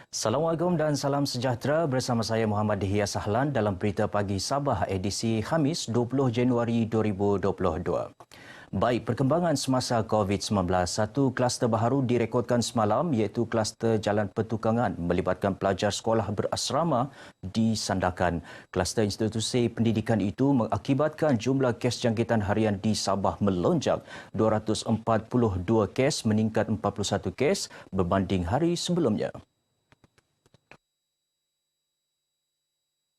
Assalamualaikum dan salam sejahtera bersama saya Muhammad Dihya Sahlan dalam Berita Pagi Sabah edisi Khamis 20 Januari 2022. Baik, perkembangan semasa COVID-19, satu kluster baharu direkodkan semalam iaitu kluster Jalan Pertukangan melibatkan pelajar sekolah berasrama di Sandakan. Kluster institusi pendidikan itu mengakibatkan jumlah kes jangkitan harian di Sabah melonjak. 242 kes meningkat 41 kes berbanding hari sebelumnya.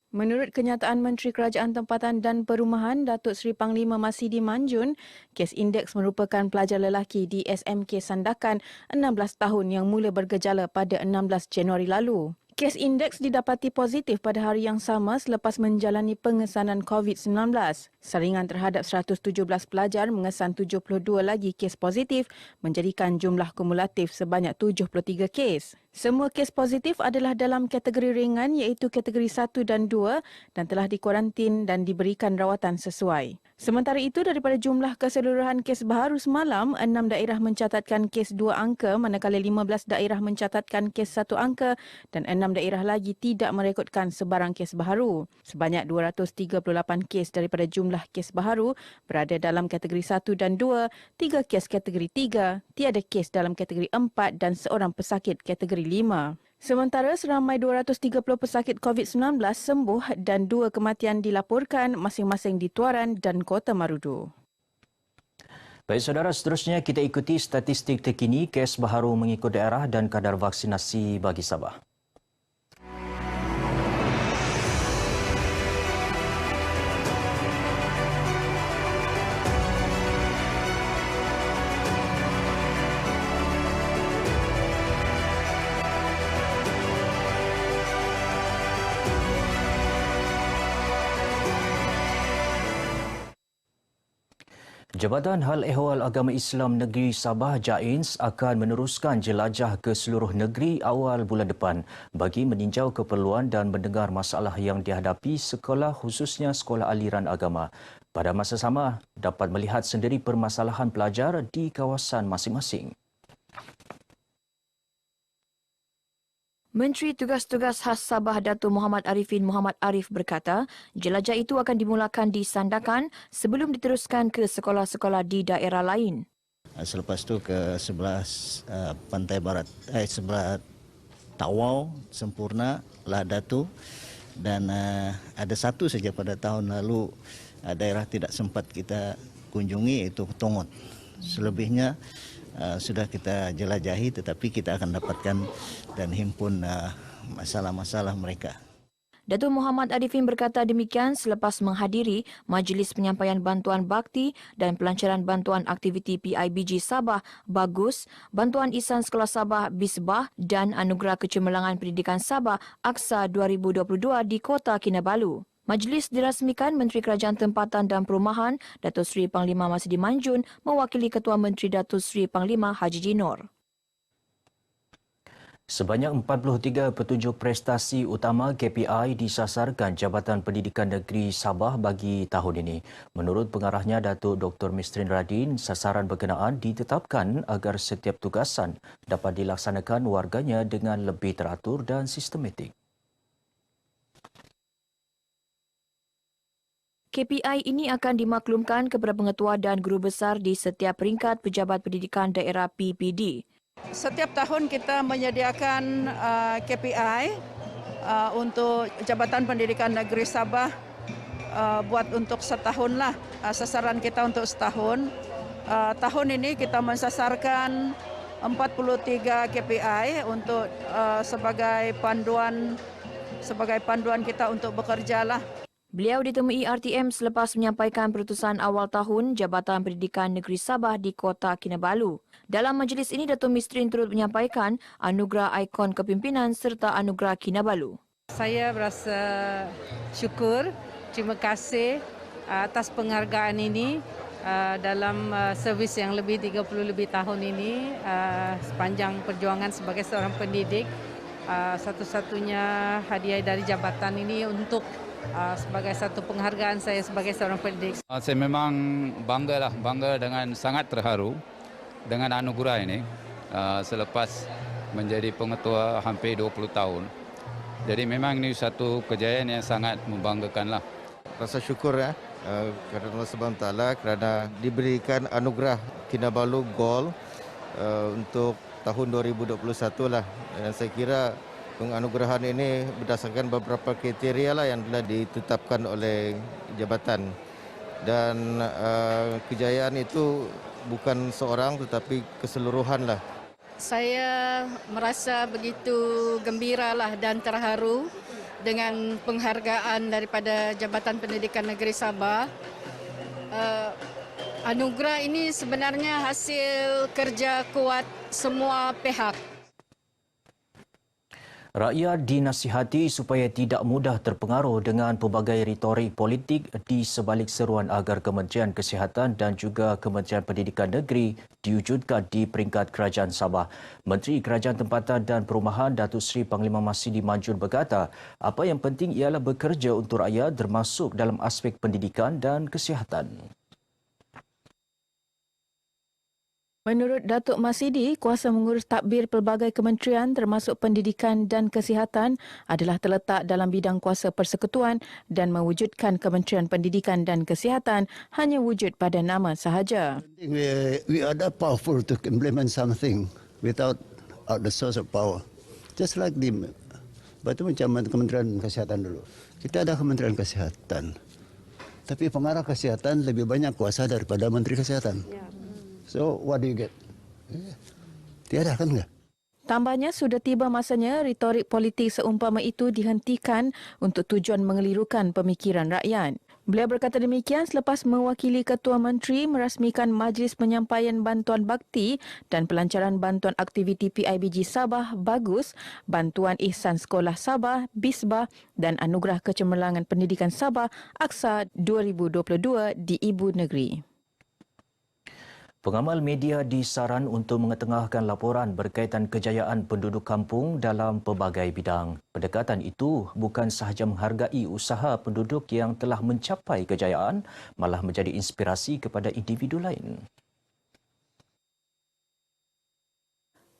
Menurut kenyataan Menteri Kerajaan Tempatan dan Perumahan Datuk Seri Panglima Masidi Manjun, kes indeks merupakan pelajar lelaki di SMK Sandakan 16 tahun yang mula bergejala pada 16 Januari lalu. Kes indeks didapati positif pada hari yang sama selepas menjalani pengesanan COVID-19. Saringan terhadap 117 pelajar mengesan 72 lagi kes positif menjadikan jumlah kumulatif sebanyak 73 kes. Semua kes positif adalah dalam kategori ringan iaitu kategori 1 dan 2 dan telah dikuarantin dan diberikan rawatan sesuai. Sementara itu, daripada jumlah keseluruhan kes baharu semalam, 6 daerah mencatatkan kes 2 angka manakala 15 daerah mencatatkan kes 1 angka dan 6 daerah lagi tidak merekodkan sebarang kes baharu. Sebanyak 238 kes daripada jumlah kes baharu berada dalam kategori 1 dan 2, 3 kes kategori 3, tiada kes dalam kategori 4 dan seorang pesakit kategori 5. Sementara seramai 230 pesakit COVID-19 sembuh dan 2 kematian dilaporkan masing-masing di Tuaran dan Kota Marudu. Baik saudara, seterusnya kita ikuti statistik terkini kes baharu mengikut daerah dan kadar vaksinasi bagi Sabah. Jabatan Hal Ehwal Agama Islam Negeri Sabah JAINS akan meneruskan jelajah ke seluruh negeri awal bulan depan bagi meninjau keperluan dan mendengar masalah yang dihadapi sekolah khususnya sekolah aliran agama. Pada masa sama, dapat melihat sendiri permasalahan pelajar di kawasan masing-masing. Menteri Tugas-Tugas Khas Sabah Datuk Muhammad Arifin Muhammad Arif berkata, jelajah itu akan dimulakan di Sandakan sebelum diteruskan ke sekolah-sekolah di daerah lain. Selepas itu ke sebelah pantai barat, sebelah Tawau, Sempurna, Ladatu dan ada satu saja pada tahun lalu daerah tidak sempat kita kunjungi iaitu Tongot. Selebihnya sudah kita jelajahi tetapi kita akan dapatkan dan himpun masalah-masalah mereka. Datuk Muhammad Arifin berkata demikian selepas menghadiri Majlis Penyampaian Bantuan Bakti dan Pelancaran Bantuan Aktiviti PIBG Sabah Bagus, Bantuan Ihsan Sekolah Sabah Bisbah dan Anugerah Kecemerlangan Pendidikan Sabah Aksa 2022 di Kota Kinabalu. Majlis dirasmikan Menteri Kerajaan Tempatan dan Perumahan Datuk Seri Panglima Masidi Manjun mewakili Ketua Menteri Datuk Seri Panglima Haji Jinor. Sebanyak 43 petunjuk prestasi utama KPI disasarkan Jabatan Pendidikan Negeri Sabah bagi tahun ini. Menurut pengarahnya Datuk Dr. Mistrin Radin, sasaran berkenaan ditetapkan agar setiap tugasan dapat dilaksanakan warganya dengan lebih teratur dan sistematik. KPI ini akan dimaklumkan kepada pengetua dan guru besar di setiap peringkat Pejabat Pendidikan Daerah PPD. Setiap tahun kita menyediakan KPI untuk Jabatan Pendidikan Negeri Sabah buat untuk setahun lah. Sasaran kita untuk setahun. Tahun ini kita mensasarkan 43 KPI untuk sebagai panduan kita untuk bekerja lah. Beliau ditemui RTM selepas menyampaikan perutusan awal tahun Jabatan Pendidikan Negeri Sabah di Kota Kinabalu. Dalam majlis ini, Datuk Mistrin turut menyampaikan anugerah ikon kepimpinan serta anugerah Kinabalu. Saya berasa syukur, terima kasih atas penghargaan ini dalam servis yang lebih 30 lebih tahun ini sepanjang perjuangan sebagai seorang pendidik. Satu-satunya hadiah dari jabatan ini untuk sebagai satu penghargaan saya sebagai seorang pendidik. Saya memang bangga dengan sangat terharu dengan anugerah ini. Selepas menjadi pengetua hampir 20 tahun. Jadi memang ini satu kejayaan yang sangat membanggakanlah. Rasa syukur kepada Allah Subhanahu Wa Taala kerana diberikan anugerah Kinabalu Gold untuk tahun 2021 lah. Dan saya kira penganugerahan ini berdasarkan beberapa kriteria lah yang telah ditetapkan oleh jabatan. Dan kejayaan itu bukan seorang tetapi keseluruhan lah. Saya merasa begitu gembiralah dan terharu dengan penghargaan daripada Jabatan Pendidikan Negeri Sabah. Anugerah ini sebenarnya hasil kerja kuat semua pihak. Rakyat dinasihati supaya tidak mudah terpengaruh dengan pelbagai retorik politik di sebalik seruan agar Kementerian Kesihatan dan juga Kementerian Pendidikan Negeri diwujudkan di peringkat Kerajaan Sabah. Menteri Kerajaan Tempatan dan Perumahan Datuk Seri Panglima Masidi Manjun berkata, apa yang penting ialah bekerja untuk rakyat termasuk dalam aspek pendidikan dan kesihatan. Menurut Datuk Masidi, kuasa mengurus tadbir pelbagai kementerian termasuk pendidikan dan kesihatan adalah terletak dalam bidang kuasa persekutuan dan mewujudkan Kementerian Pendidikan dan Kesihatan hanya wujud pada nama sahaja. We are that powerful to implement something without the source of power. Just like batu macam Kementerian Kesihatan dulu. Kita ada Kementerian Kesihatan. Tapi pengarah kesihatan lebih banyak kuasa daripada Menteri Kesihatan. So, what do you get? Tiada kan enggak? Tambahnya, sudah tiba masanya retorik politik seumpama itu dihentikan untuk tujuan mengelirukan pemikiran rakyat. Beliau berkata demikian selepas mewakili Ketua Menteri merasmikan Majlis Penyampaian Bantuan Bakti dan Pelancaran Bantuan Aktiviti PIBG Sabah Bagus, Bantuan Ihsan Sekolah Sabah BISBA dan Anugerah Kecemerlangan Pendidikan Sabah Aksa 2022 di Ibu Negeri. Pengamal media disaran untuk mengetengahkan laporan berkaitan kejayaan penduduk kampung dalam pelbagai bidang. Pendekatan itu bukan sahaja menghargai usaha penduduk yang telah mencapai kejayaan, malah menjadi inspirasi kepada individu lain.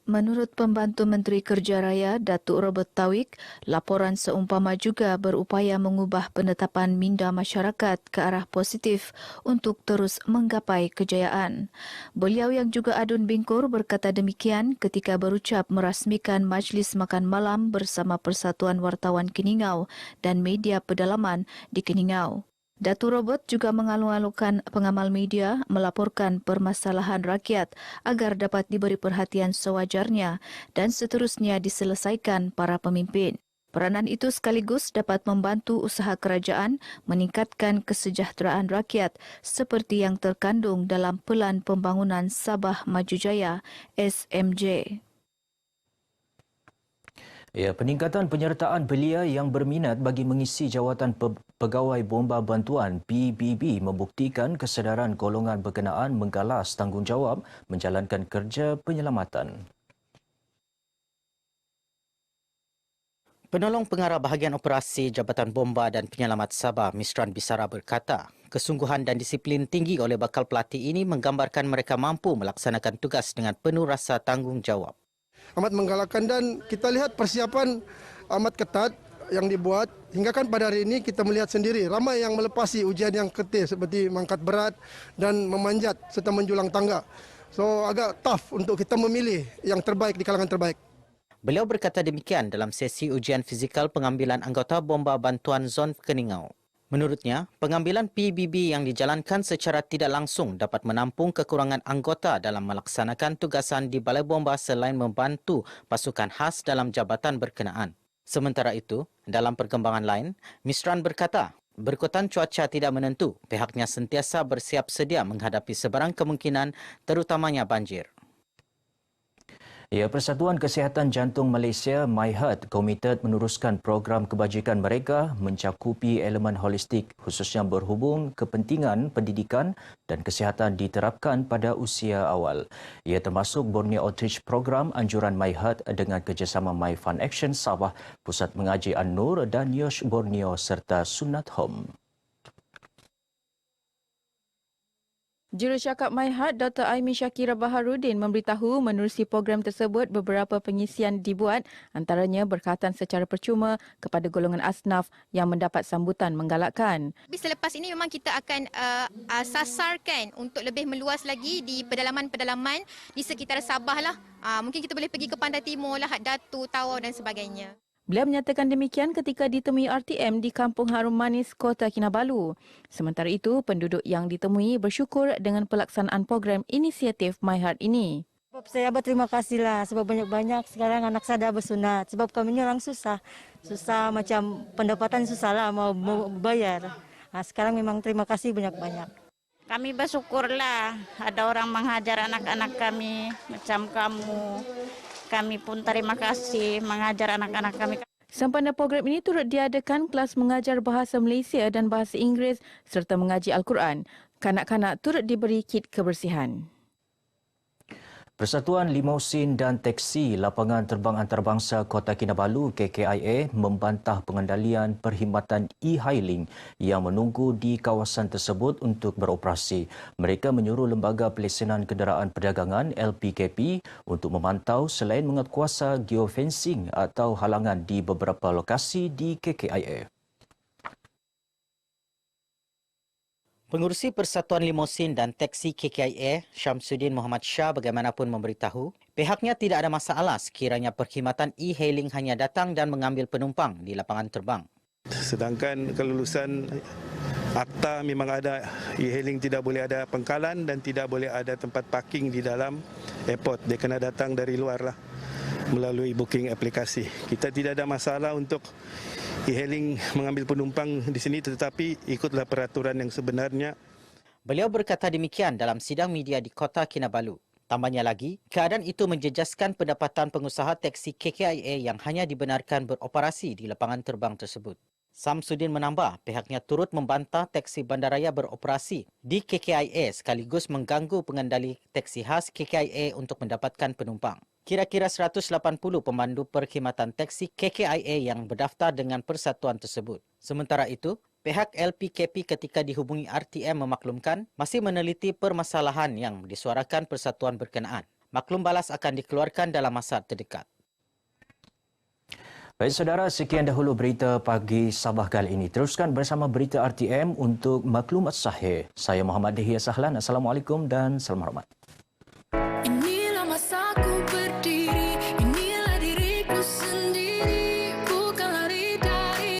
Menurut Pembantu Menteri Kerja Raya Datuk Robert Tauik, laporan seumpama juga berupaya mengubah penetapan minda masyarakat ke arah positif untuk terus menggapai kejayaan. Beliau yang juga adun bingkur berkata demikian ketika berucap merasmikan Majlis Makan Malam bersama Persatuan Wartawan Keningau dan Media Pedalaman di Keningau. Datuk Robert juga mengalu-alukan pengamal media melaporkan permasalahan rakyat agar dapat diberi perhatian sewajarnya dan seterusnya diselesaikan para pemimpin. Peranan itu sekaligus dapat membantu usaha kerajaan meningkatkan kesejahteraan rakyat seperti yang terkandung dalam Pelan Pembangunan Sabah Maju Jaya SMJ. Peningkatan penyertaan belia yang berminat bagi mengisi jawatan Pegawai Bomba Bantuan PBB membuktikan kesedaran golongan berkenaan menggalas tanggungjawab menjalankan kerja penyelamatan. Penolong Pengarah Bahagian Operasi Jabatan Bomba dan Penyelamat Sabah, Misran Bisara berkata, kesungguhan dan disiplin tinggi oleh bakal pelatih ini menggambarkan mereka mampu melaksanakan tugas dengan penuh rasa tanggungjawab. Amat menggalakkan dan kita lihat persiapan amat ketat yang dibuat hingga kan pada hari ini kita melihat sendiri ramai yang melepasi ujian yang ketih seperti mengangkat berat dan memanjat serta menjulang tangga. So agak tough untuk kita memilih yang terbaik di kalangan terbaik. Beliau berkata demikian dalam sesi ujian fizikal pengambilan anggota Bomba Bantuan Zon Keningau. Menurutnya, pengambilan PBB yang dijalankan secara tidak langsung dapat menampung kekurangan anggota dalam melaksanakan tugasan di Balai Bomba selain membantu pasukan khas dalam jabatan berkenaan. Sementara itu, dalam perkembangan lain, Misran berkata, berkutan cuaca tidak menentu, pihaknya sentiasa bersiap sedia menghadapi sebarang kemungkinan, terutamanya banjir. Persatuan Kesihatan Jantung Malaysia MyHeart komited meneruskan program kebajikan mereka mencakupi elemen holistik khususnya berhubung kepentingan pendidikan dan kesihatan diterapkan pada usia awal. Ia termasuk Borneo Outreach Program anjuran MyHeart dengan kerjasama My Fund Action Sabah, Pusat Mengaji An-Nur dan Yosh Borneo serta Sunat Home. Jurucakap MyHeart Dr. Aimin Shakira Baharudin memberitahu menerusi program tersebut beberapa pengisian dibuat antaranya berkhatan secara percuma kepada golongan asnaf yang mendapat sambutan menggalakkan. Selepas ini memang kita akan sasarkan untuk lebih meluas lagi di pedalaman-pedalaman di sekitar Sabah lah. Mungkin kita boleh pergi ke Pantai Timur, Lahad Datu, Tawau dan sebagainya. Beliau menyatakan demikian ketika ditemui RTM di Kampung Harum Manis, Kota Kinabalu. Sementara itu, penduduk yang ditemui bersyukur dengan pelaksanaan program inisiatif MyHeart ini. Saya berterima kasihlah sebab banyak-banyak sekarang anak saya dah bersunat. Sebab kami ni orang susah. Susah macam pendapatan susah lah mau bayar. Sekarang memang terima kasih banyak-banyak. Kami bersyukurlah ada orang mengajar anak-anak kami macam kamu. Kami pun terima kasih mengajar anak-anak kami. Sempena program ini turut diadakan kelas mengajar bahasa Malaysia dan bahasa Inggeris serta mengaji Al-Quran. Kanak-kanak turut diberi kit kebersihan. Persatuan Limousin dan Teksi Lapangan Terbang Antarabangsa Kota Kinabalu KKIA membantah pengendalian perkhidmatan e-hailing yang menunggu di kawasan tersebut untuk beroperasi. Mereka menyuruh Lembaga Pelesenan Kenderaan Perdagangan LPKP untuk memantau selain menguatkuasa geofencing atau halangan di beberapa lokasi di KKIA. Pengurusi Persatuan Limousin dan Teksi KKIA, Syamsuddin Muhammad Shah bagaimanapun memberitahu, pihaknya tidak ada masalah sekiranya perkhidmatan e-hailing hanya datang dan mengambil penumpang di lapangan terbang. Sedangkan kelulusan akta memang ada, e-hailing tidak boleh ada pangkalan dan tidak boleh ada tempat parking di dalam airport. Dia kena datang dari luar lah melalui booking aplikasi. Kita tidak ada masalah untuk e-hailing mengambil penumpang di sini, tetapi ikutlah peraturan yang sebenarnya. Beliau berkata demikian dalam sidang media di Kota Kinabalu. Tambahnya lagi, keadaan itu menjejaskan pendapatan pengusaha teksi KKIA yang hanya dibenarkan beroperasi di lapangan terbang tersebut. Samsudin menambah, pihaknya turut membantah teksi bandaraya beroperasi di KKIA sekaligus mengganggu pengendali teksi khas KKIA untuk mendapatkan penumpang. Kira-kira 180 pemandu perkhidmatan teksi KKIA yang berdaftar dengan persatuan tersebut. Sementara itu, pihak LPKP ketika dihubungi RTM memaklumkan masih meneliti permasalahan yang disuarakan persatuan berkenaan. Maklum balas akan dikeluarkan dalam masa terdekat. Baik saudara, sekian dahulu berita pagi Sabah kali ini. Teruskan bersama berita RTM untuk maklumat sahih. Saya Muhammad Dihya Sahlan. Assalamualaikum dan salam hormat.